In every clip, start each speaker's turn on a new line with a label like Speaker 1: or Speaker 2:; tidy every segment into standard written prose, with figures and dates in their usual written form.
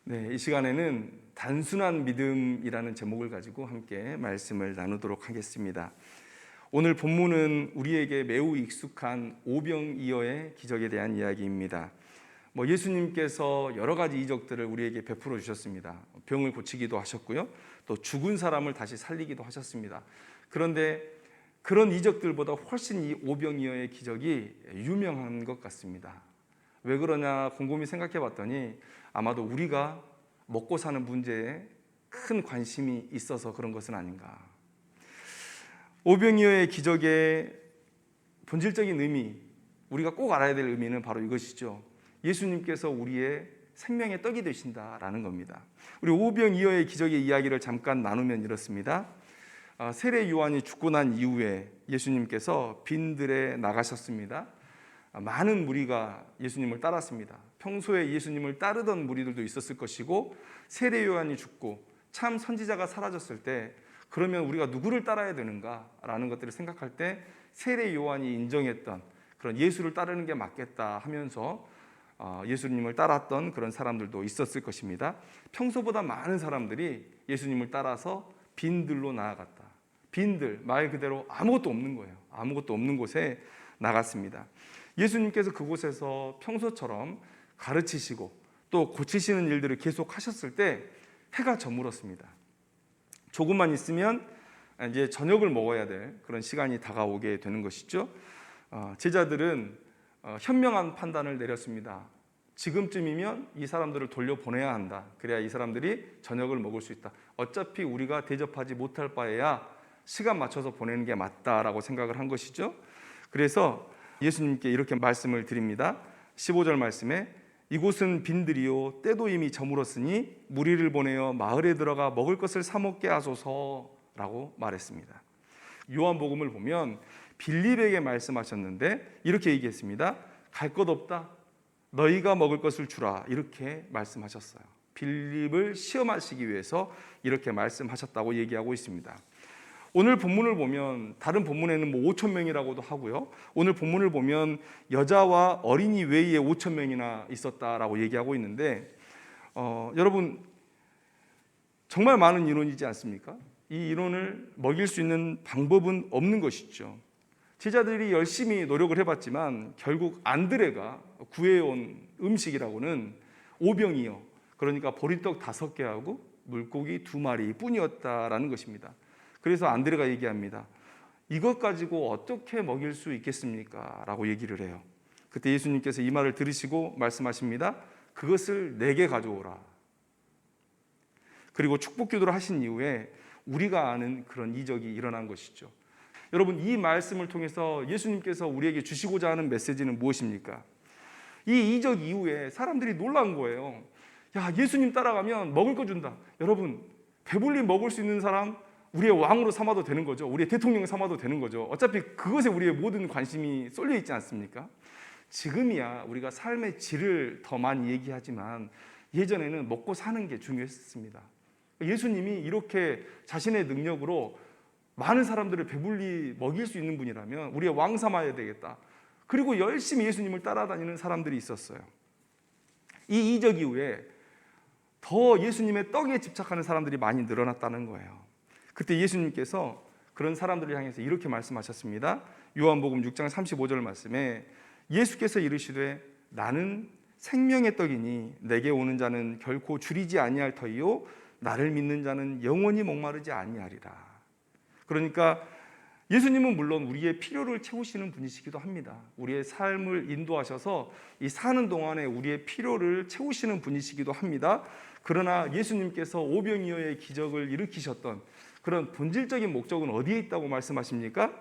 Speaker 1: 네, 이 시간에는 단순한 믿음이라는 제목을 가지고 함께 말씀을 나누도록 하겠습니다. 오늘 본문은 우리에게 매우 익숙한 오병이어의 기적에 대한 이야기입니다. 예수님께서 여러 가지 이적들을 우리에게 베풀어 주셨습니다. 병을 고치기도 하셨고요, 또 죽은 사람을 다시 살리기도 하셨습니다. 그런데 그런 이적들보다 훨씬 이 오병이어의 기적이 유명한 것 같습니다. 왜 그러냐 곰곰이 생각해 봤더니 아마도 우리가 먹고 사는 문제에 큰 관심이 있어서 그런 것은 아닌가. 오병이어의 기적의 본질적인 의미, 우리가 꼭 알아야 될 의미는 바로 이것이죠. 예수님께서 우리의 생명의 떡이 되신다라는 겁니다. 우리 오병이어의 기적의 이야기를 잠깐 나누면 이렇습니다. 세례 요한이 죽고 난 이후에 예수님께서 빈들에 나가셨습니다. 많은 무리가 예수님을 따랐습니다. 평소에 예수님을 따르던 무리들도 있었을 것이고, 세례 요한이 죽고 참 선지자가 사라졌을 때 그러면 우리가 누구를 따라야 되는가라는 것들을 생각할 때 세례 요한이 인정했던 그런 예수를 따르는 게 맞겠다 하면서 예수님을 따랐던 그런 사람들도 있었을 것입니다. 평소보다 많은 사람들이 예수님을 따라서 빈들로 나아갔다. 빈들, 말 그대로 아무것도 없는 거예요. 아무것도 없는 곳에 나갔습니다. 예수님께서 그곳에서 평소처럼 가르치시고 또 고치시는 일들을 계속 하셨을 때 해가 저물었습니다. 조금만 있으면 이제 저녁을 먹어야 될 그런 시간이 다가오게 되는 것이죠. 제자들은 현명한 판단을 내렸습니다. 지금쯤이면 이 사람들을 돌려보내야 한다. 그래야 이 사람들이 저녁을 먹을 수 있다. 어차피 우리가 대접하지 못할 바에야 시간 맞춰서 보내는 게 맞다라고 생각을 한 것이죠. 그래서 예수님께 이렇게 말씀을 드립니다. 15절 말씀에 이곳은 빈들이요 때도 이미 저물었으니 무리를 보내어 마을에 들어가 먹을 것을 사 먹게 하소서라고 말했습니다. 요한복음을 보면 빌립에게 말씀하셨는데 이렇게 얘기했습니다. 갈 것 없다. 너희가 먹을 것을 주라. 이렇게 말씀하셨어요. 빌립을 시험하시기 위해서 이렇게 말씀하셨다고 얘기하고 있습니다. 오늘 본문을 보면 다른 본문에는 5천 명이라고도 하고요. 오늘 본문을 보면 여자와 어린이 외에 5천 명이나 있었다라고 얘기하고 있는데 여러분 정말 많은 인원이지 않습니까? 이 인원을 먹일 수 있는 방법은 없는 것이죠. 제자들이 열심히 노력을 해봤지만 결국 안드레가 구해온 음식이라고는 오병이어, 그러니까 보리떡 5개하고 물고기 2마리 뿐이었다라는 것입니다. 그래서 안드레가 얘기합니다. 이것 가지고 어떻게 먹일 수 있겠습니까? 라고 얘기를 해요. 그때 예수님께서 이 말을 들으시고 말씀하십니다. 그것을 내게 가져오라. 그리고 축복기도를 하신 이후에 우리가 아는 그런 이적이 일어난 것이죠. 여러분, 이 말씀을 통해서 예수님께서 우리에게 주시고자 하는 메시지는 무엇입니까? 이 이적 이후에 사람들이 놀란 거예요. 야, 예수님 따라가면 먹을 거 준다. 여러분, 배불리 먹을 수 있는 사람 우리의 왕으로 삼아도 되는 거죠. 우리의 대통령 삼아도 되는 거죠. 어차피 그것에 우리의 모든 관심이 쏠려 있지 않습니까? 지금이야 우리가 삶의 질을 더 많이 얘기하지만 예전에는 먹고 사는 게 중요했습니다. 예수님이 이렇게 자신의 능력으로 많은 사람들을 배불리 먹일 수 있는 분이라면 우리의 왕 삼아야 되겠다. 그리고 열심히 예수님을 따라다니는 사람들이 있었어요. 이 이적 이후에 더 예수님의 떡에 집착하는 사람들이 많이 늘어났다는 거예요. 그때 예수님께서 그런 사람들을 향해서 이렇게 말씀하셨습니다. 요한복음 6장 35절 말씀에 예수께서 이르시되 나는 생명의 떡이니 내게 오는 자는 결코 줄이지 아니할 터이요 나를 믿는 자는 영원히 목마르지 아니하리라. 그러니까 예수님은 물론 우리의 필요를 채우시는 분이시기도 합니다. 우리의 삶을 인도하셔서 이 사는 동안에 우리의 필요를 채우시는 분이시기도 합니다. 그러나 예수님께서 오병이어의 기적을 일으키셨던 그런 본질적인 목적은 어디에 있다고 말씀하십니까?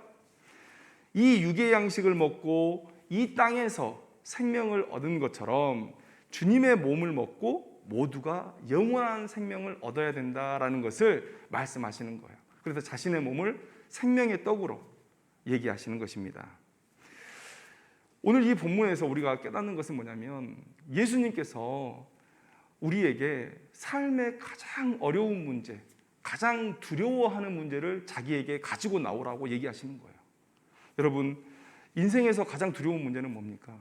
Speaker 1: 이 육의 양식을 먹고 이 땅에서 생명을 얻은 것처럼 주님의 몸을 먹고 모두가 영원한 생명을 얻어야 된다라는 것을 말씀하시는 거예요. 그래서 자신의 몸을 생명의 떡으로 얘기하시는 것입니다. 오늘 이 본문에서 우리가 깨닫는 것은 뭐냐면 예수님께서 우리에게 삶의 가장 어려운 문제, 가장 두려워하는 문제를 자기에게 가지고 나오라고 얘기하시는 거예요. 여러분, 인생에서 가장 두려운 문제는 뭡니까?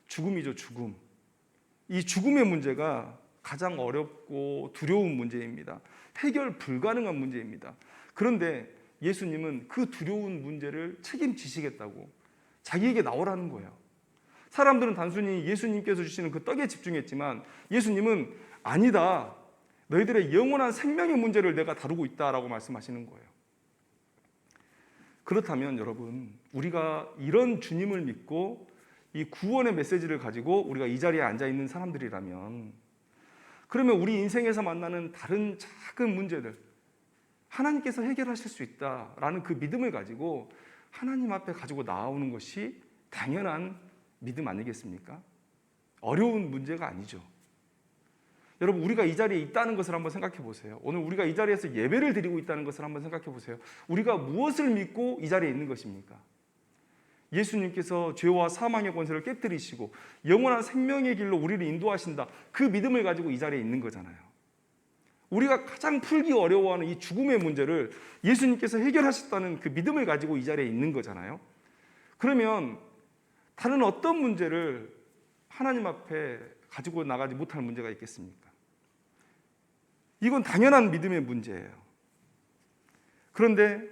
Speaker 1: 죽음이죠, 죽음. 이 죽음의 문제가 가장 어렵고 두려운 문제입니다. 해결 불가능한 문제입니다. 그런데 예수님은 그 두려운 문제를 책임지시겠다고 자기에게 나오라는 거예요. 사람들은 단순히 예수님께서 주시는 그 떡에 집중했지만 예수님은 아니다. 너희들의 영원한 생명의 문제를 내가 다루고 있다라고 말씀하시는 거예요. 그렇다면 여러분, 우리가 이런 주님을 믿고 이 구원의 메시지를 가지고 우리가 이 자리에 앉아 있는 사람들이라면, 그러면 우리 인생에서 만나는 다른 작은 문제들 하나님께서 해결하실 수 있다라는 그 믿음을 가지고 하나님 앞에 가지고 나오는 것이 당연한 믿음 아니겠습니까? 어려운 문제가 아니죠. 여러분, 우리가 이 자리에 있다는 것을 한번 생각해 보세요. 오늘 우리가 이 자리에서 예배를 드리고 있다는 것을 한번 생각해 보세요. 우리가 무엇을 믿고 이 자리에 있는 것입니까? 예수님께서 죄와 사망의 권세를 깨뜨리시고 영원한 생명의 길로 우리를 인도하신다. 그 믿음을 가지고 이 자리에 있는 거잖아요. 우리가 가장 풀기 어려워하는 이 죽음의 문제를 예수님께서 해결하셨다는 그 믿음을 가지고 이 자리에 있는 거잖아요. 그러면 다른 어떤 문제를 하나님 앞에 가지고 나가지 못할 문제가 있겠습니까? 이건 당연한 믿음의 문제예요. 그런데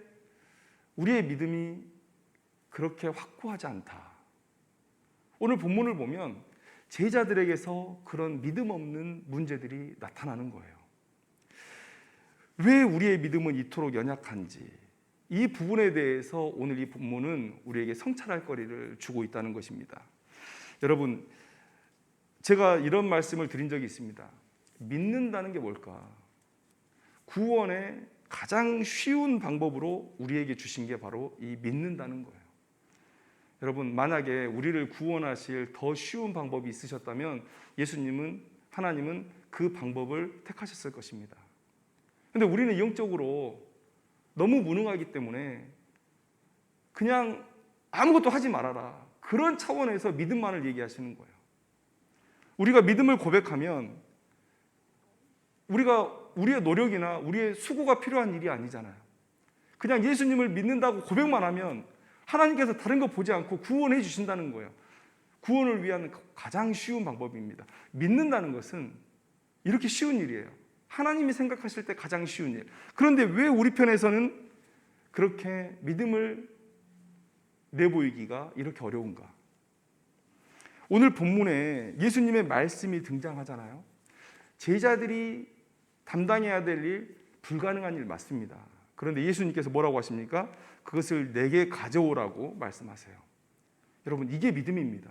Speaker 1: 우리의 믿음이 그렇게 확고하지 않다. 오늘 본문을 보면 제자들에게서 그런 믿음 없는 문제들이 나타나는 거예요. 왜 우리의 믿음은 이토록 연약한지, 이 부분에 대해서 오늘 이 본문은 우리에게 성찰할 거리를 주고 있다는 것입니다. 여러분, 제가 이런 말씀을 드린 적이 있습니다. 믿는다는 게 뭘까? 구원의 가장 쉬운 방법으로 우리에게 주신 게 바로 이 믿는다는 거예요. 여러분, 만약에 우리를 구원하실 더 쉬운 방법이 있으셨다면 하나님은 그 방법을 택하셨을 것입니다. 그런데 우리는 영적으로 너무 무능하기 때문에 그냥 아무것도 하지 말아라, 그런 차원에서 믿음만을 얘기하시는 거예요. 우리가 믿음을 고백하면 우리의 노력이나 우리의 수고가 필요한 일이 아니잖아요. 그냥 예수님을 믿는다고 고백만 하면 하나님께서 다른 거 보지 않고 구원해 주신다는 거예요. 구원을 위한 가장 쉬운 방법입니다. 믿는다는 것은 이렇게 쉬운 일이에요. 하나님이 생각하실 때 가장 쉬운 일. 그런데 왜 우리 편에서는 그렇게 믿음을 내보이기가 이렇게 어려운가? 오늘 본문에 예수님의 말씀이 등장하잖아요. 제자들이 담당해야 될 일, 불가능한 일 맞습니다. 그런데 예수님께서 뭐라고 하십니까? 그것을 내게 가져오라고 말씀하세요. 여러분, 이게 믿음입니다.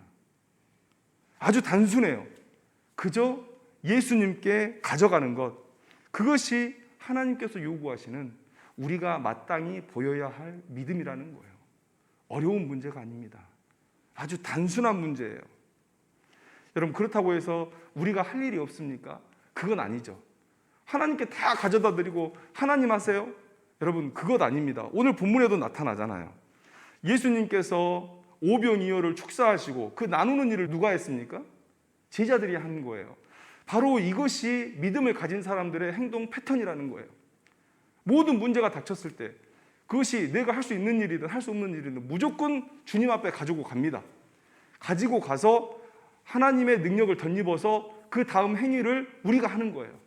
Speaker 1: 아주 단순해요. 그저 예수님께 가져가는 것, 그것이 하나님께서 요구하시는 우리가 마땅히 보여야 할 믿음이라는 거예요. 어려운 문제가 아닙니다. 아주 단순한 문제예요. 여러분, 그렇다고 해서 우리가 할 일이 없습니까? 그건 아니죠. 하나님께 다 가져다 드리고 하나님 하세요? 여러분, 그것 아닙니다. 오늘 본문에도 나타나잖아요. 예수님께서 오병이어를 축사하시고 그 나누는 일을 누가 했습니까? 제자들이 한 거예요. 바로 이것이 믿음을 가진 사람들의 행동 패턴이라는 거예요. 모든 문제가 닥쳤을 때 그것이 내가 할 수 있는 일이든 할 수 없는 일이든 무조건 주님 앞에 가지고 갑니다. 가지고 가서 하나님의 능력을 덧입어서 그 다음 행위를 우리가 하는 거예요.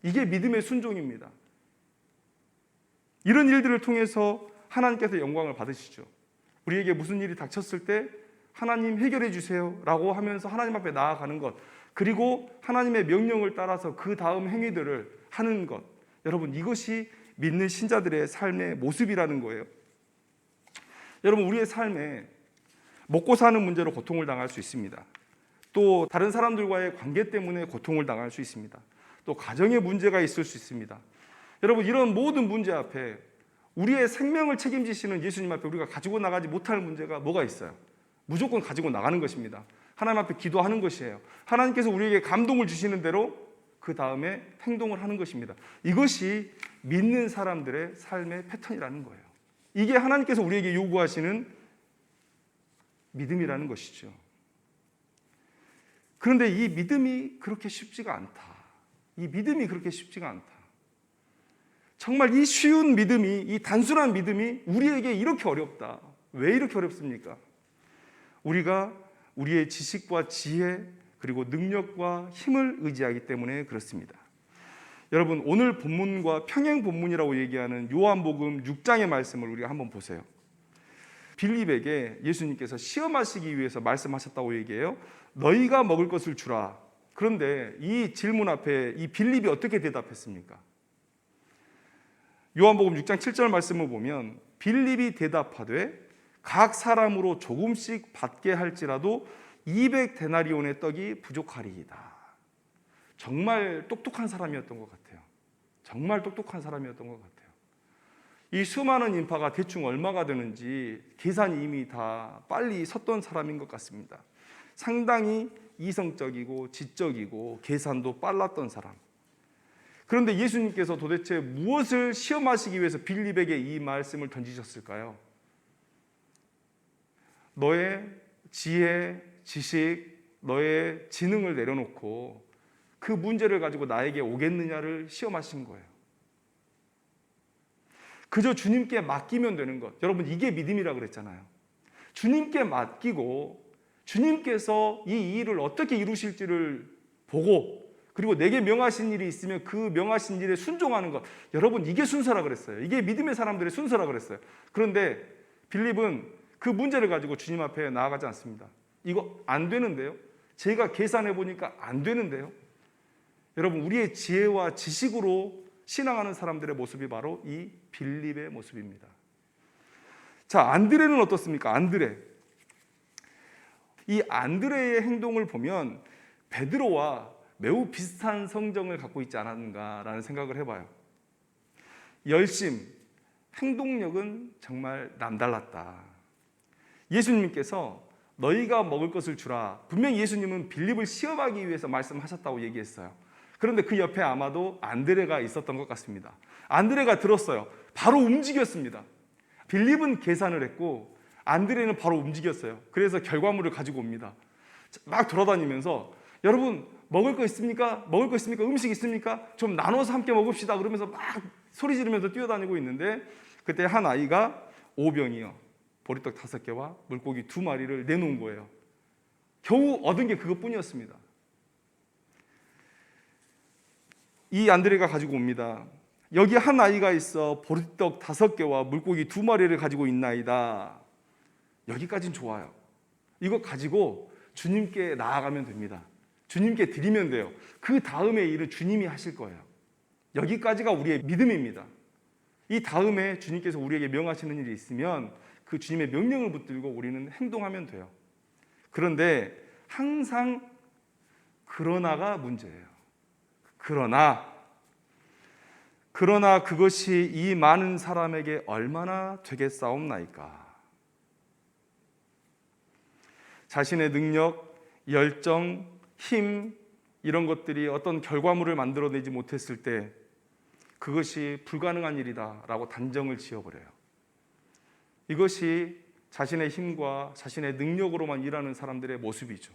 Speaker 1: 이게 믿음의 순종입니다. 이런 일들을 통해서 하나님께서 영광을 받으시죠. 우리에게 무슨 일이 닥쳤을 때 하나님 해결해 주세요 라고 하면서 하나님 앞에 나아가는 것, 그리고 하나님의 명령을 따라서 그 다음 행위들을 하는 것, 여러분, 이것이 믿는 신자들의 삶의 모습이라는 거예요. 여러분, 우리의 삶에 먹고 사는 문제로 고통을 당할 수 있습니다. 또 다른 사람들과의 관계 때문에 고통을 당할 수 있습니다. 또 가정에 문제가 있을 수 있습니다. 여러분, 이런 모든 문제 앞에 우리의 생명을 책임지시는 예수님 앞에 우리가 가지고 나가지 못할 문제가 뭐가 있어요? 무조건 가지고 나가는 것입니다. 하나님 앞에 기도하는 것이에요. 하나님께서 우리에게 감동을 주시는 대로 그 다음에 행동을 하는 것입니다. 이것이 믿는 사람들의 삶의 패턴이라는 거예요. 이게 하나님께서 우리에게 요구하시는 믿음이라는 것이죠. 그런데 이 믿음이 그렇게 쉽지가 않다. 이 믿음이 그렇게 쉽지가 않다. 정말 이 쉬운 믿음이, 이 단순한 믿음이 우리에게 이렇게 어렵다. 왜 이렇게 어렵습니까? 우리가 우리의 지식과 지혜, 그리고 능력과 힘을 의지하기 때문에 그렇습니다. 여러분, 오늘 본문과 평행 본문이라고 얘기하는 요한복음 6장의 말씀을 우리가 한번 보세요. 빌립에게 예수님께서 시험하시기 위해서 말씀하셨다고 얘기해요. 너희가 먹을 것을 주라. 그런데 이 질문 앞에 이 빌립이 어떻게 대답했습니까? 요한복음 6장 7절 말씀을 보면 빌립이 대답하되 각 사람으로 조금씩 받게 할지라도 200데나리온의 떡이 부족하리이다. 정말 똑똑한 사람이었던 것 같아요. 정말 똑똑한 사람이었던 것 같아요. 이 수많은 인파가 대충 얼마가 되는지 계산이 이미 다 빨리 섰던 사람인 것 같습니다. 상당히 이성적이고 지적이고 계산도 빨랐던 사람. 그런데 예수님께서 도대체 무엇을 시험하시기 위해서 빌립에게 이 말씀을 던지셨을까요? 너의 지혜, 지식, 너의 지능을 내려놓고 그 문제를 가지고 나에게 오겠느냐를 시험하신 거예요. 그저 주님께 맡기면 되는 것. 여러분, 이게 믿음이라 그랬잖아요. 주님께 맡기고 주님께서 이 일을 어떻게 이루실지를 보고 그리고 내게 명하신 일이 있으면 그 명하신 일에 순종하는 것. 여러분, 이게 순서라 그랬어요. 이게 믿음의 사람들의 순서라 그랬어요. 그런데 빌립은 그 문제를 가지고 주님 앞에 나아가지 않습니다. 이거 안 되는데요? 제가 계산해 보니까 안 되는데요? 여러분, 우리의 지혜와 지식으로 신앙하는 사람들의 모습이 바로 이 빌립의 모습입니다. 자, 안드레는 어떻습니까? 안드레. 이 안드레의 행동을 보면 베드로와 매우 비슷한 성정을 갖고 있지 않았는가라는 생각을 해봐요. 열심, 행동력은 정말 남달랐다. 예수님께서 너희가 먹을 것을 주라. 분명히 예수님은 빌립을 시험하기 위해서 말씀하셨다고 얘기했어요. 그런데 그 옆에 아마도 안드레가 있었던 것 같습니다. 안드레가 들었어요. 바로 움직였습니다. 빌립은 계산을 했고 안드레는 바로 움직였어요. 그래서 결과물을 가지고 옵니다. 막 돌아다니면서 여러분 먹을 거 있습니까? 먹을 거 있습니까? 음식 있습니까? 좀 나눠서 함께 먹읍시다. 그러면서 막 소리 지르면서 뛰어다니고 있는데 그때 한 아이가 오병이어 보리떡 5개와 물고기 2마리를 내놓은 거예요. 겨우 얻은 게 그것뿐이었습니다. 이 안드레가 가지고 옵니다. 여기 한 아이가 있어 보리떡 5개와 물고기 2마리를 가지고 있나이다. 여기까지는 좋아요. 이거 가지고 주님께 나아가면 됩니다. 주님께 드리면 돼요. 그 다음의 일은 주님이 하실 거예요. 여기까지가 우리의 믿음입니다. 이 다음에 주님께서 우리에게 명하시는 일이 있으면 그 주님의 명령을 붙들고 우리는 행동하면 돼요. 그런데 항상 그러나가 문제예요. 그러나 그것이 이 많은 사람에게 얼마나 되겠사옵나이까. 자신의 능력, 열정, 힘 이런 것들이 어떤 결과물을 만들어내지 못했을 때 그것이 불가능한 일이다라고 단정을 지어버려요. 이것이 자신의 힘과 자신의 능력으로만 일하는 사람들의 모습이죠.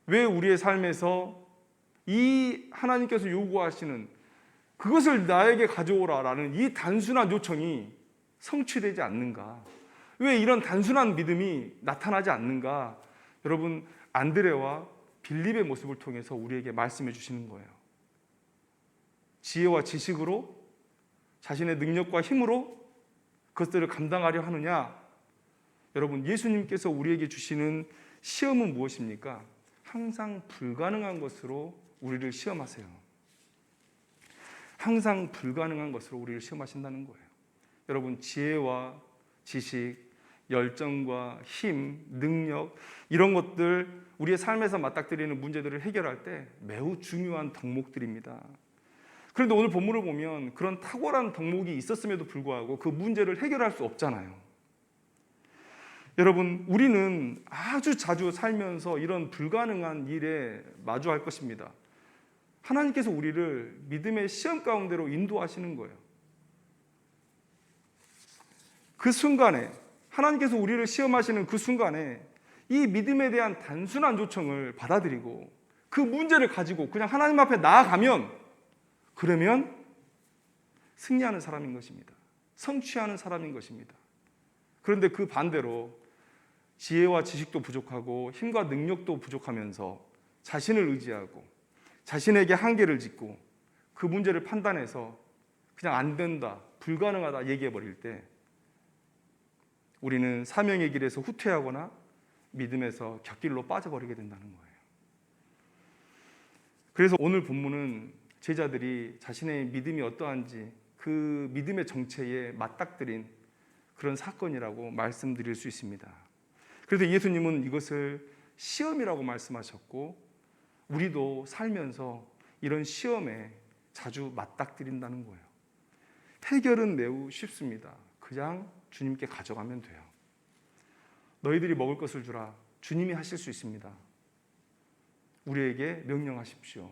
Speaker 1: 왜 우리의 삶에서 이 하나님께서 요구하시는 그것을 나에게 가져오라라는 이 단순한 요청이 성취되지 않는가? 왜 이런 단순한 믿음이 나타나지 않는가? 여러분, 안드레와 빌립의 모습을 통해서 우리에게 말씀해 주시는 거예요. 지혜와 지식으로 자신의 능력과 힘으로 그것들을 감당하려 하느냐? 여러분, 예수님께서 우리에게 주시는 시험은 무엇입니까? 항상 불가능한 것으로 우리를 시험하세요. 항상 불가능한 것으로 우리를 시험하신다는 거예요. 여러분, 지혜와 지식, 열정과 힘, 능력 이런 것들 우리의 삶에서 맞닥뜨리는 문제들을 해결할 때 매우 중요한 덕목들입니다. 그런데 오늘 본문을 보면 그런 탁월한 덕목이 있었음에도 불구하고 그 문제를 해결할 수 없잖아요. 여러분, 우리는 아주 자주 살면서 이런 불가능한 일에 마주할 것입니다. 하나님께서 우리를 믿음의 시험 가운데로 인도하시는 거예요. 그 순간에 하나님께서 우리를 시험하시는 그 순간에 이 믿음에 대한 단순한 요청을 받아들이고 그 문제를 가지고 그냥 하나님 앞에 나아가면 그러면 승리하는 사람인 것입니다. 성취하는 사람인 것입니다. 그런데 그 반대로 지혜와 지식도 부족하고 힘과 능력도 부족하면서 자신을 의지하고 자신에게 한계를 짓고 그 문제를 판단해서 그냥 안 된다, 불가능하다 얘기해 버릴 때 우리는 사명의 길에서 후퇴하거나 믿음에서 곁길로 빠져버리게 된다는 거예요. 그래서 오늘 본문은 제자들이 자신의 믿음이 어떠한지 그 믿음의 정체에 맞닥뜨린 그런 사건이라고 말씀드릴 수 있습니다. 그래서 예수님은 이것을 시험이라고 말씀하셨고 우리도 살면서 이런 시험에 자주 맞닥뜨린다는 거예요. 해결은 매우 쉽습니다. 그냥 주님께 가져가면 돼요. 너희들이 먹을 것을 주라. 주님이 하실 수 있습니다. 우리에게 명령하십시오.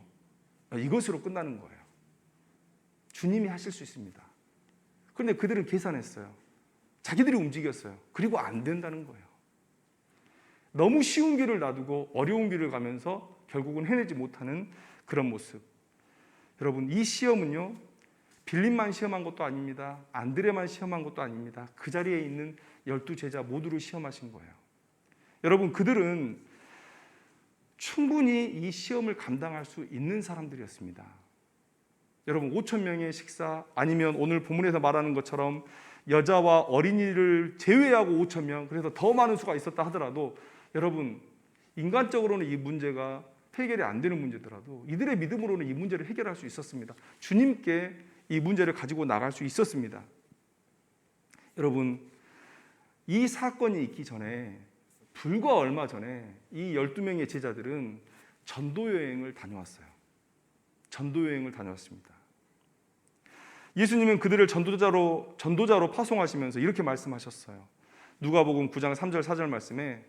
Speaker 1: 이것으로 끝나는 거예요. 주님이 하실 수 있습니다. 그런데 그들은 계산했어요. 자기들이 움직였어요. 그리고 안 된다는 거예요. 너무 쉬운 길을 놔두고 어려운 길을 가면서 결국은 해내지 못하는 그런 모습. 여러분, 이 시험은요, 빌립만 시험한 것도 아닙니다. 안드레만 시험한 것도 아닙니다. 그 자리에 있는 12제자 모두를 시험하신 거예요. 여러분, 그들은 충분히 이 시험을 감당할 수 있는 사람들이었습니다. 여러분, 5,000명의 식사, 아니면 오늘 본문에서 말하는 것처럼 여자와 어린이를 제외하고 5,000명, 그래서 더 많은 수가 있었다 하더라도 여러분, 인간적으로는 이 문제가 해결이 안 되는 문제더라도 이들의 믿음으로는 이 문제를 해결할 수 있었습니다. 주님께 이 문제를 가지고 나갈 수 있었습니다. 여러분, 이 사건이 있기 전에 불과 얼마 전에 이 12명의 제자들은 전도여행을 다녀왔어요. 전도여행을 다녀왔습니다. 예수님은 그들을 전도자로 파송하시면서 이렇게 말씀하셨어요. 누가복음 9장 3절 4절 말씀에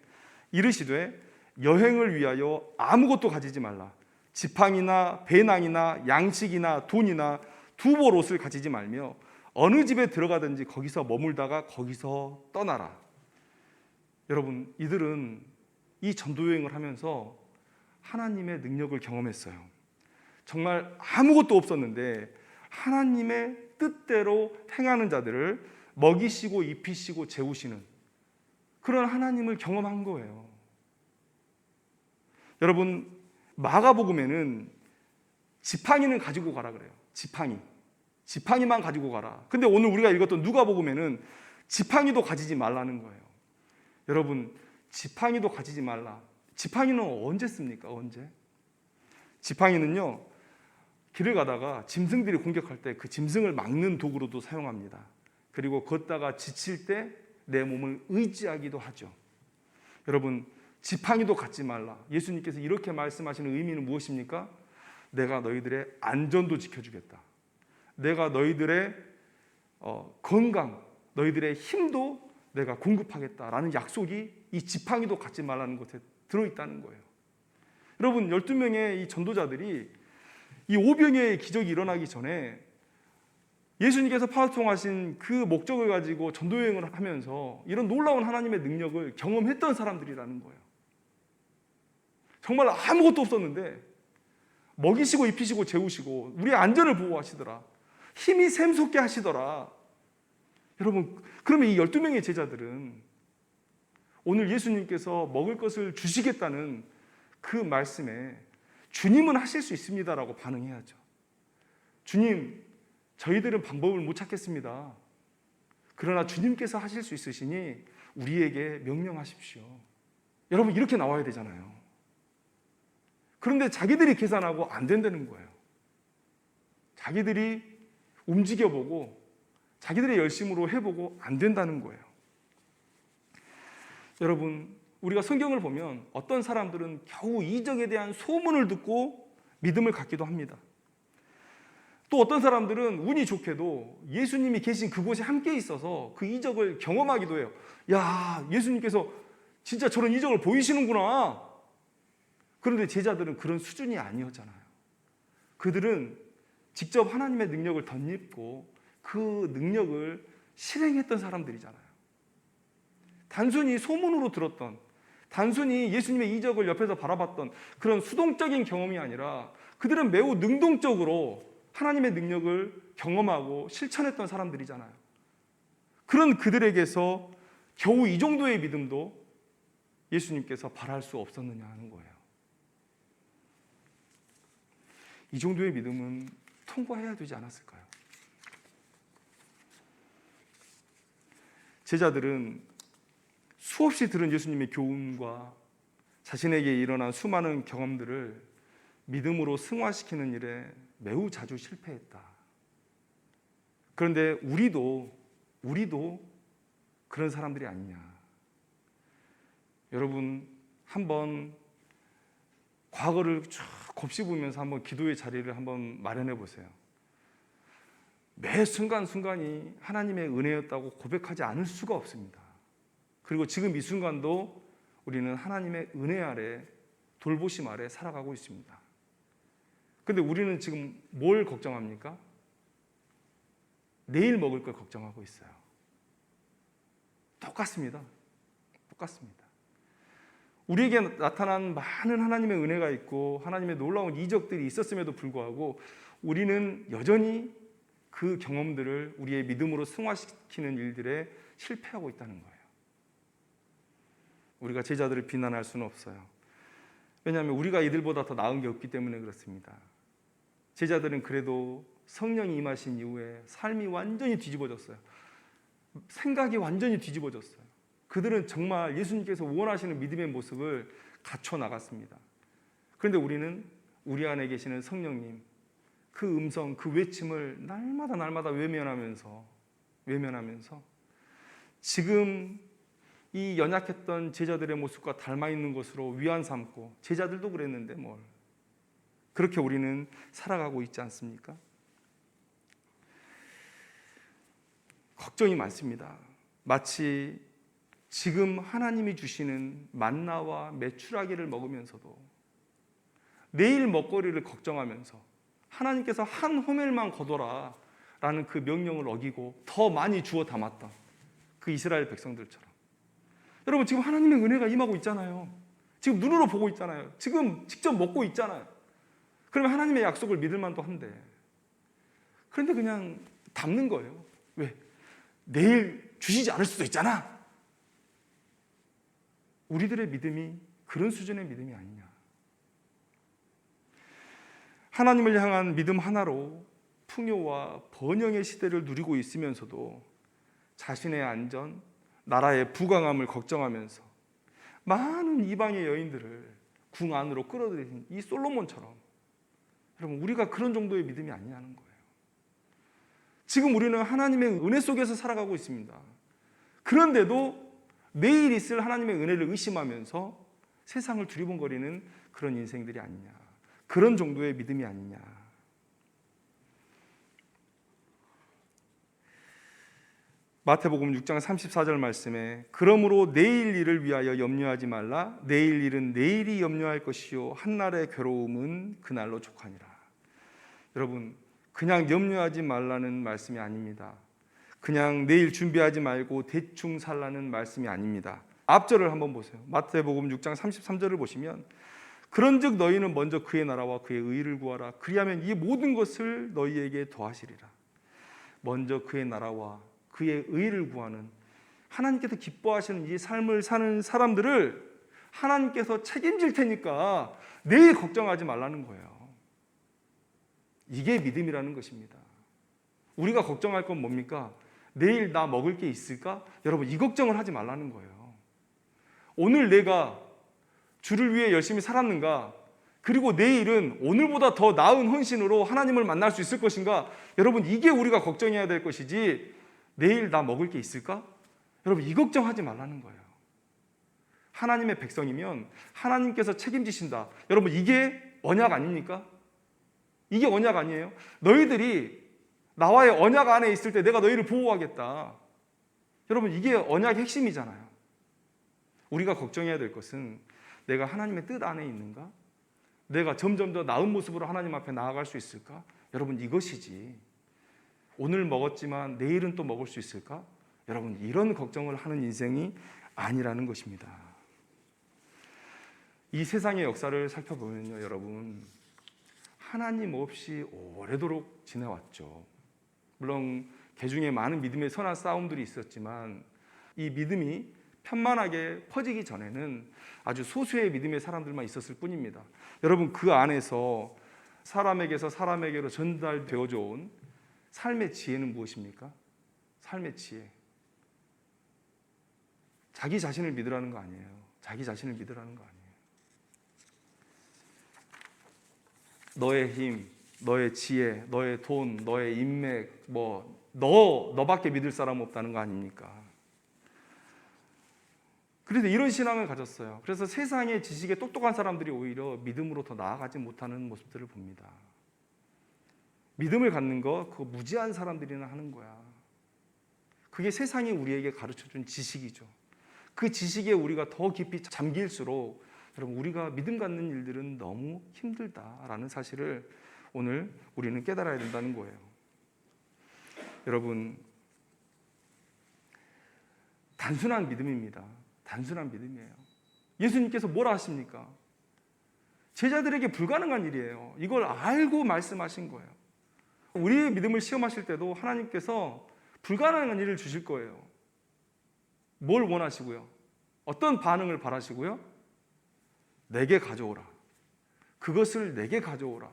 Speaker 1: 이르시되 여행을 위하여 아무것도 가지지 말라. 지팡이나 배낭이나 양식이나 돈이나 두벌 옷을 가지지 말며 어느 집에 들어가든지 거기서 머물다가 거기서 떠나라. 여러분, 이들은 이 전도여행을 하면서 하나님의 능력을 경험했어요. 정말 아무것도 없었는데 하나님의 뜻대로 행하는 자들을 먹이시고 입히시고 재우시는 그런 하나님을 경험한 거예요. 여러분, 마가복음에는 지팡이는 가지고 가라 그래요. 지팡이만 가지고 가라. 근데 오늘 우리가 읽었던 누가복음에는 지팡이도 가지지 말라는 거예요. 여러분, 지팡이도 가지지 말라. 지팡이는 언제 씁니까? 언제? 지팡이는요, 길을 가다가 짐승들이 공격할 때 그 짐승을 막는 도구로도 사용합니다. 그리고 걷다가 지칠 때 내 몸을 의지하기도 하죠. 여러분, 지팡이도 갖지 말라. 예수님께서 이렇게 말씀하시는 의미는 무엇입니까? 내가 너희들의 안전도 지켜주겠다. 내가 너희들의 건강, 너희들의 힘도 내가 공급하겠다라는 약속이 이 지팡이도 갖지 말라는 것에 들어있다는 거예요. 여러분, 12명의 이 전도자들이 이 오병이어의 기적이 일어나기 전에 예수님께서 파송하신 그 목적을 가지고 전도여행을 하면서 이런 놀라운 하나님의 능력을 경험했던 사람들이라는 거예요. 정말 아무것도 없었는데 먹이시고 입히시고 재우시고 우리의 안전을 보호하시더라. 힘이 샘솟게 하시더라. 여러분, 그러면 이 12명의 제자들은 오늘 예수님께서 먹을 것을 주시겠다는 그 말씀에 주님은 하실 수 있습니다라고 반응해야죠. 주님, 저희들은 방법을 못 찾겠습니다. 그러나 주님께서 하실 수 있으시니 우리에게 명령하십시오. 여러분, 이렇게 나와야 되잖아요. 그런데 자기들이 계산하고 안 된다는 거예요. 자기들이 움직여보고 자기들의 열심으로 해보고 안 된다는 거예요. 여러분, 우리가 성경을 보면 어떤 사람들은 겨우 이적에 대한 소문을 듣고 믿음을 갖기도 합니다. 또 어떤 사람들은 운이 좋게도 예수님이 계신 그곳에 함께 있어서 그 이적을 경험하기도 해요. 야, 예수님께서 진짜 저런 이적을 보이시는구나. 그런데 제자들은 그런 수준이 아니었잖아요. 그들은 직접 하나님의 능력을 덧입고 그 능력을 실행했던 사람들이잖아요. 단순히 소문으로 들었던, 단순히 예수님의 이적을 옆에서 바라봤던 그런 수동적인 경험이 아니라 그들은 매우 능동적으로 하나님의 능력을 경험하고 실천했던 사람들이잖아요. 그런 그들에게서 겨우 이 정도의 믿음도 예수님께서 바랄 수 없었느냐 하는 거예요. 이 정도의 믿음은 통과해야 되지 않았을까요? 제자들은 수없이 들은 예수님의 교훈과 자신에게 일어난 수많은 경험들을 믿음으로 승화시키는 일에 매우 자주 실패했다. 그런데 우리도 그런 사람들이 아니냐. 여러분, 한번 과거를 쭉 곱씹으면서 한번 기도의 자리를 한번 마련해 보세요. 매 순간순간이 하나님의 은혜였다고 고백하지 않을 수가 없습니다. 그리고 지금 이 순간도 우리는 하나님의 은혜 아래, 돌보심 아래 살아가고 있습니다. 근데 우리는 지금 뭘 걱정합니까? 내일 먹을 걸 걱정하고 있어요. 똑같습니다. 우리에게 나타난 많은 하나님의 은혜가 있고 하나님의 놀라운 이적들이 있었음에도 불구하고 우리는 여전히 그 경험들을 우리의 믿음으로 승화시키는 일들에 실패하고 있다는 거예요. 우리가 제자들을 비난할 수는 없어요. 왜냐하면 우리가 이들보다 더 나은 게 없기 때문에 그렇습니다. 제자들은 그래도 성령이 임하신 이후에 삶이 완전히 뒤집어졌어요. 생각이 완전히 뒤집어졌어요. 그들은 정말 예수님께서 원하시는 믿음의 모습을 갖춰 나갔습니다. 그런데 우리는 우리 안에 계시는 성령님, 그 음성, 그 외침을 날마다 외면하면서 지금 이 연약했던 제자들의 모습과 닮아 있는 것으로 위안 삼고, 제자들도 그랬는데 뭘, 그렇게 우리는 살아가고 있지 않습니까? 걱정이 많습니다. 마치 지금 하나님이 주시는 만나와 메추라기를 먹으면서도 내일 먹거리를 걱정하면서 하나님께서 한 호멜만 거둬라 라는 그 명령을 어기고 더 많이 주워 담았던 그 이스라엘 백성들처럼, 여러분 지금 하나님의 은혜가 임하고 있잖아요. 지금 눈으로 보고 있잖아요. 지금 직접 먹고 있잖아요. 그러면 하나님의 약속을 믿을 만도 한데, 그런데 그냥 담는 거예요. 왜? 내일 주시지 않을 수도 있잖아. 우리들의 믿음이 그런 수준의 믿음이 아니냐. 하나님을 향한 믿음 하나로 풍요와 번영의 시대를 누리고 있으면서도 자신의 안전, 나라의 부강함을 걱정하면서 많은 이방의 여인들을 궁 안으로 끌어들인 이 솔로몬처럼, 여러분 우리가 그런 정도의 믿음이 아니냐는 거예요. 지금 우리는 하나님의 은혜 속에서 살아가고 있습니다. 그런데도 내일 있을 하나님의 은혜를 의심하면서 세상을 두리번거리는 그런 인생들이 아니냐, 그런 정도의 믿음이 아니냐. 마태복음 6장 34절 말씀에 그러므로 내일 일을 위하여 염려하지 말라. 내일 일은 내일이 염려할 것이요 한날의 괴로움은 그날로 족하니라. 여러분, 그냥 염려하지 말라는 말씀이 아닙니다. 그냥 내일 준비하지 말고 대충 살라는 말씀이 아닙니다. 앞절을 한번 보세요. 마태복음 6장 33절을 보시면 그런즉 너희는 먼저 그의 나라와 그의 의를 구하라. 그리하면 이 모든 것을 너희에게 더하시리라. 먼저 그의 나라와 그의 의를 구하는, 하나님께서 기뻐하시는 이 삶을 사는 사람들을 하나님께서 책임질 테니까 내일 걱정하지 말라는 거예요. 이게 믿음이라는 것입니다. 우리가 걱정할 건 뭡니까? 내일 나 먹을 게 있을까? 여러분, 이 걱정을 하지 말라는 거예요. 오늘 내가 주를 위해 열심히 살았는가? 그리고 내일은 오늘보다 더 나은 헌신으로 하나님을 만날 수 있을 것인가? 여러분, 이게 우리가 걱정해야 될 것이지, 내일 나 먹을 게 있을까? 여러분, 이 걱정하지 말라는 거예요. 하나님의 백성이면 하나님께서 책임지신다. 여러분, 이게 언약 아닙니까? 이게 언약 아니에요? 너희들이 나와의 언약 안에 있을 때 내가 너희를 보호하겠다. 여러분, 이게 언약의 핵심이잖아요. 우리가 걱정해야 될 것은 내가 하나님의 뜻 안에 있는가? 내가 점점 더 나은 모습으로 하나님 앞에 나아갈 수 있을까? 여러분, 이것이지. 오늘 먹었지만 내일은 또 먹을 수 있을까? 여러분, 이런 걱정을 하는 인생이 아니라는 것입니다. 이 세상의 역사를 살펴보면요, 여러분, 하나님 없이 오래도록 지내왔죠. 물론 개중에 많은 믿음의 선한 싸움들이 있었지만 이 믿음이 편만하게 퍼지기 전에는 아주 소수의 믿음의 사람들만 있었을 뿐입니다. 여러분, 그 안에서 사람에게서 사람에게로 전달되어져 온 삶의 지혜는 무엇입니까? 삶의 지혜. 자기 자신을 믿으라는 거 아니에요. 자기 자신을 믿으라는 거 아니에요. 너의 힘, 너의 지혜, 너의 돈, 너의 인맥, 너밖에 믿을 사람 없다는 거 아닙니까? 그래서 이런 신앙을 가졌어요. 그래서 세상의 지식에 똑똑한 사람들이 오히려 믿음으로 더 나아가지 못하는 모습들을 봅니다. 믿음을 갖는 거, 그거 무지한 사람들이나 하는 거야. 그게 세상이 우리에게 가르쳐준 지식이죠. 그 지식에 우리가 더 깊이 잠길수록 여러분, 우리가 믿음 갖는 일들은 너무 힘들다라는 사실을 오늘 우리는 깨달아야 된다는 거예요. 여러분, 단순한 믿음입니다. 단순한 믿음이에요. 예수님께서 뭐라 하십니까? 제자들에게 불가능한 일이에요. 이걸 알고 말씀하신 거예요. 우리의 믿음을 시험하실 때도 하나님께서 불가능한 일을 주실 거예요. 뭘 원하시고요? 어떤 반응을 바라시고요? 내게 가져오라. 그것을 내게 가져오라.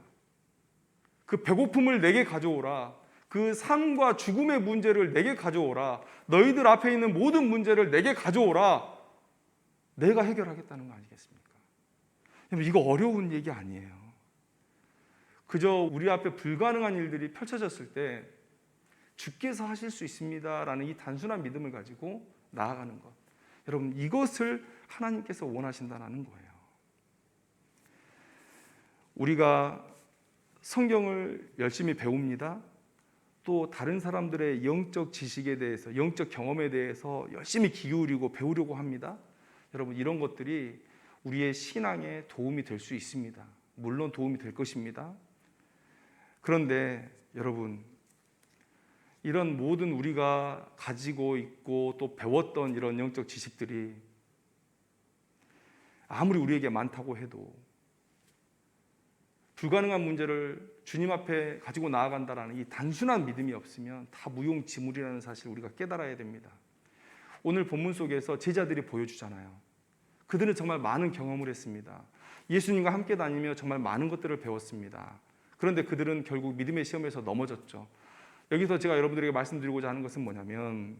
Speaker 1: 그 배고픔을 내게 가져오라. 그 삶과 죽음의 문제를 내게 가져오라. 너희들 앞에 있는 모든 문제를 내게 가져오라. 내가 해결하겠다는 거 아니겠습니까? 이거 어려운 얘기 아니에요. 그저 우리 앞에 불가능한 일들이 펼쳐졌을 때 주께서 하실 수 있습니다라는 이 단순한 믿음을 가지고 나아가는 것. 여러분, 이것을 하나님께서 원하신다는 거예요. 우리가 성경을 열심히 배웁니다. 또 다른 사람들의 영적 지식에 대해서, 영적 경험에 대해서 열심히 기울이고 배우려고 합니다. 여러분, 이런 것들이 우리의 신앙에 도움이 될 수 있습니다. 물론 도움이 될 것입니다. 그런데 여러분, 이런 모든 우리가 가지고 있고 또 배웠던 이런 영적 지식들이 아무리 우리에게 많다고 해도 불가능한 문제를 주님 앞에 가지고 나아간다라는 이 단순한 믿음이 없으면 다 무용지물이라는 사실을 우리가 깨달아야 됩니다. 오늘 본문 속에서 제자들이 보여주잖아요. 그들은 정말 많은 경험을 했습니다. 예수님과 함께 다니며 정말 많은 것들을 배웠습니다. 그런데 그들은 결국 믿음의 시험에서 넘어졌죠. 여기서 제가 여러분들에게 말씀드리고자 하는 것은 뭐냐면,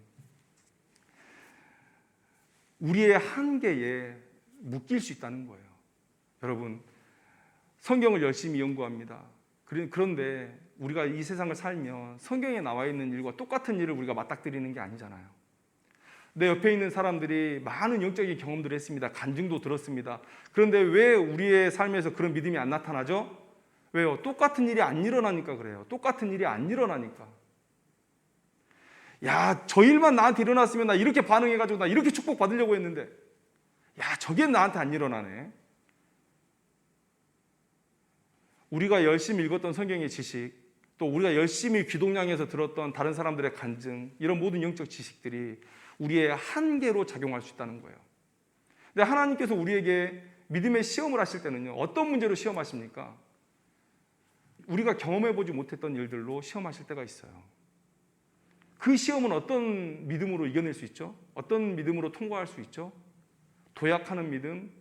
Speaker 1: 우리의 한계에 묶일 수 있다는 거예요. 여러분, 성경을 열심히 연구합니다. 그런데 우리가 이 세상을 살면 성경에 나와 있는 일과 똑같은 일을 우리가 맞닥뜨리는 게 아니잖아요. 내 옆에 있는 사람들이 많은 영적인 경험들을 했습니다. 간증도 들었습니다. 그런데 왜 우리의 삶에서 그런 믿음이 안 나타나죠? 왜요? 똑같은 일이 안 일어나니까 그래요. 똑같은 일이 안 일어나니까. 야, 저 일만 나한테 일어났으면 나 이렇게 반응해가지고 나 이렇게 축복받으려고 했는데, 야, 저게 나한테 안 일어나네. 우리가 열심히 읽었던 성경의 지식, 또 우리가 열심히 귀동냥에서 들었던 다른 사람들의 간증, 이런 모든 영적 지식들이 우리의 한계로 작용할 수 있다는 거예요. 근데 하나님께서 우리에게 믿음의 시험을 하실 때는요, 어떤 문제로 시험하십니까? 우리가 경험해보지 못했던 일들로 시험하실 때가 있어요. 그 시험은 어떤 믿음으로 이겨낼 수 있죠? 어떤 믿음으로 통과할 수 있죠? 도약하는 믿음,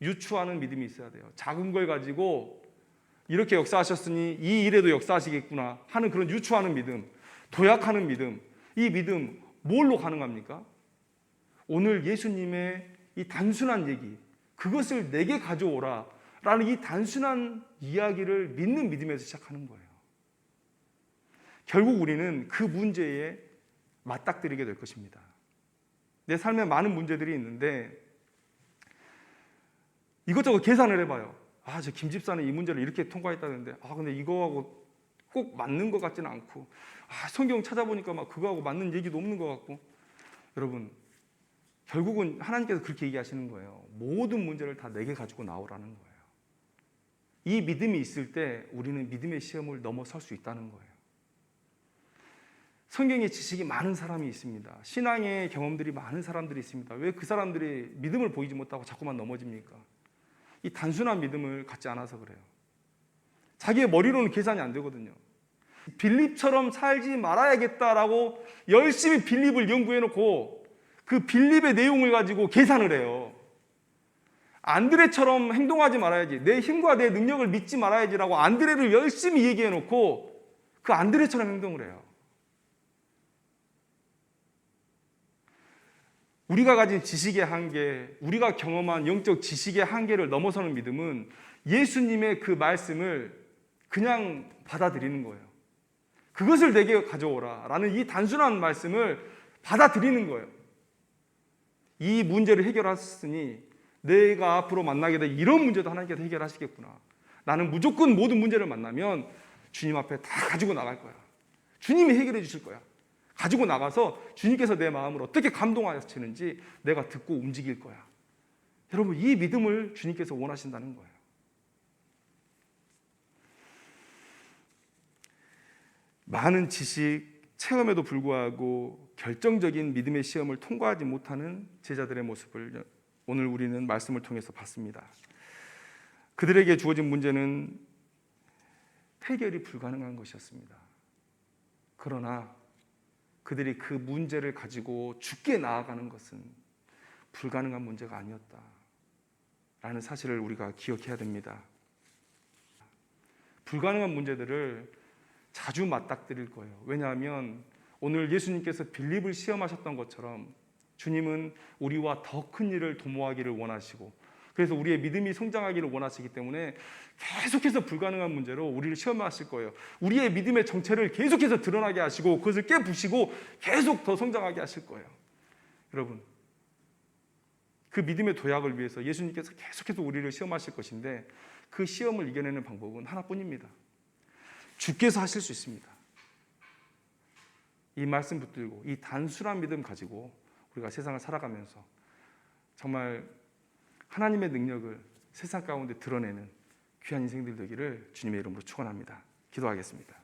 Speaker 1: 유추하는 믿음이 있어야 돼요. 작은 걸 가지고 이렇게 역사하셨으니 이 일에도 역사하시겠구나 하는 그런 유추하는 믿음, 도약하는 믿음. 이 믿음 뭘로 가능합니까? 오늘 예수님의 이 단순한 얘기, 그것을 내게 가져오라 라는 이 단순한 이야기를 믿는 믿음에서 시작하는 거예요. 결국 우리는 그 문제에 맞닥뜨리게 될 것입니다. 내 삶에 많은 문제들이 있는데 이것저것 계산을 해봐요. 아, 저 김 집사는 이 문제를 이렇게 통과했다는데, 근데 이거하고 꼭 맞는 것 같지는 않고, 성경 찾아보니까 막 그거하고 맞는 얘기도 없는 것 같고. 여러분, 결국은 하나님께서 그렇게 얘기하시는 거예요. 모든 문제를 다 내게 가지고 나오라는 거예요. 이 믿음이 있을 때 우리는 믿음의 시험을 넘어설 수 있다는 거예요. 성경의 지식이 많은 사람이 있습니다. 신앙의 경험들이 많은 사람들이 있습니다. 왜 그 사람들이 믿음을 보이지 못하고 자꾸만 넘어집니까? 이 단순한 믿음을 갖지 않아서 그래요. 자기의 머리로는 계산이 안 되거든요. 빌립처럼 살지 말아야겠다라고 열심히 빌립을 연구해놓고 그 빌립의 내용을 가지고 계산을 해요. 안드레처럼 행동하지 말아야지, 내 힘과 내 능력을 믿지 말아야지라고 안드레를 열심히 얘기해 놓고 그 안드레처럼 행동을 해요. 우리가 가진 지식의 한계, 우리가 경험한 영적 지식의 한계를 넘어서는 믿음은 예수님의 그 말씀을 그냥 받아들이는 거예요. 그것을 내게 가져오라 라는 이 단순한 말씀을 받아들이는 거예요. 이 문제를 해결하셨으니 내가 앞으로 만나게 될 이런 문제도 하나님께서 해결하시겠구나. 나는 무조건 모든 문제를 만나면 주님 앞에 다 가지고 나갈 거야. 주님이 해결해 주실 거야. 가지고 나가서 주님께서 내 마음을 어떻게 감동하시는지 내가 듣고 움직일 거야. 여러분, 이 믿음을 주님께서 원하신다는 거예요. 많은 지식, 체험에도 불구하고 결정적인 믿음의 시험을 통과하지 못하는 제자들의 모습을 오늘 우리는 말씀을 통해서 봤습니다. 그들에게 주어진 문제는 해결이 불가능한 것이었습니다. 그러나 그들이 그 문제를 가지고 죽게 나아가는 것은 불가능한 문제가 아니었다라는 사실을 우리가 기억해야 됩니다. 불가능한 문제들을 자주 맞닥뜨릴 거예요. 왜냐하면 오늘 예수님께서 빌립을 시험하셨던 것처럼 주님은 우리와 더 큰 일을 도모하기를 원하시고, 그래서 우리의 믿음이 성장하기를 원하시기 때문에 계속해서 불가능한 문제로 우리를 시험하실 거예요. 우리의 믿음의 정체를 계속해서 드러나게 하시고 그것을 깨부시고 계속 더 성장하게 하실 거예요. 여러분, 그 믿음의 도약을 위해서 예수님께서 계속해서 우리를 시험하실 것인데 그 시험을 이겨내는 방법은 하나뿐입니다. 주께서 하실 수 있습니다. 이 말씀 붙들고 이 단순한 믿음 가지고 우리가 세상을 살아가면서 정말 하나님의 능력을 세상 가운데 드러내는 귀한 인생들 되기를 주님의 이름으로 축원합니다. 기도하겠습니다.